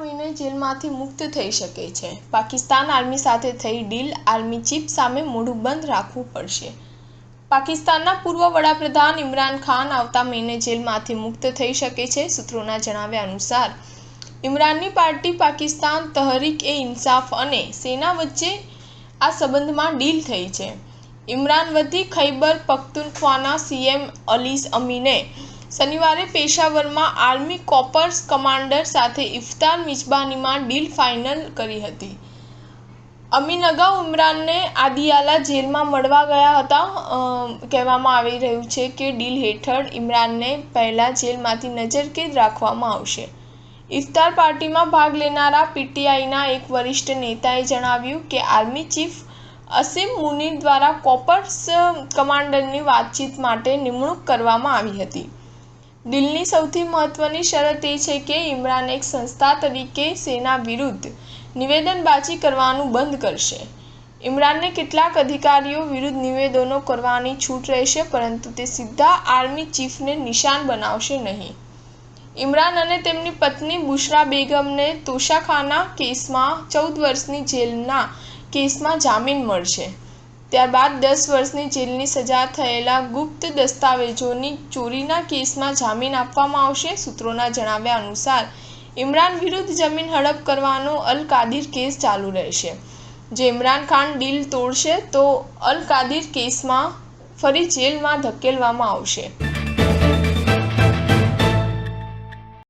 મહિને જેલમાંથી મુક્ત થઈ શકે છે। પાકિસ્તાન આર્મી સાથે થઈ ડીલ, આર્મી ચીફ સામે મોઢું બંધ રાખવું પડશે। પાકિસ્તાનના પૂર્વ વડાપ્રધાન ઇમરાન ખાન આવતા મહિને જેલમાંથી મુક્ત થઈ શકે છે। સૂત્રોના જણાવ્યા અનુસાર ઇમરાનની પાર્ટી પાકિસ્તાન તહરીક-એ-ઇન્સાફ અને સેના વચ્ચે આ સંબંધમાં ડીલ થઈ છે। ઇમરાન વતી ખૈબર પખ્તુનખ્વાના સીએમ અલી અમીને શનિવારે પેશાવરમાં આર્મી કોર્પ્સ કમાન્ડર સાથે ઇફતાર મિજબાનીમાં ડીલ ફાઇનલ કરી હતી। અમીન અગાઉ ઇમરાનને આદિયાલા જેલમાં મળવા ગયા હતા। કહેવામાં આવી રહ્યું છે કે ડીલ હેઠળ ઇમરાનને પહેલા જેલમાંથી નજરકેદ રાખવામાં આવશે। ઇફતાર પાર્ટીમાં ભાગ લેનારા પીટીઆઈના એક વરિષ્ઠ નેતાએ જણાવ્યું કે આર્મી ચીફ અસીમ મુનીર દ્વારા કોર્પ્સ કમાન્ડરની વાતચીત માટે નિમણૂક કરવામાં આવી હતી। ડીલની સૌથી મહત્વની શરત એ છે કે ઇમરાન એક સંસ્થા તરીકે સેના વિરુદ્ધ નિવેદનબાજી કરવાનું બંધ કરશે। ઇમરાનને કેટલાક અધિકારીઓ વિરુદ્ધ નિવેદનો કરવાની છૂટ રહેશે, પરંતુ તે સીધા આર્મી ચીફને નિશાન બનાવશે નહીં। ઇમરાન અને તેમની પત્ની બુશરા બેગમને તોશાખાના કેસમાં 14 વર્ષની જેલના કેસમાં જામીન મળશે। ત્યારબાદ 10 વર્ષની જેલની સજા થયેલા ગુપ્ત દસ્તાવેજોની ચોરીના કેસમાં જામીન આપવામાં આવશે। સૂત્રોના જણાવ્યા અનુસાર ઇમરાન વિરુદ્ધ જમીન હડપ કરવાનો અલ કાદિર કેસ ચાલુ રહેશે। જો ઇમરાન ખાન ડીલ તોડશે તો અલ કાદિર કેસમાં ફરી જેલમાં ધકેલવામાં આવશે।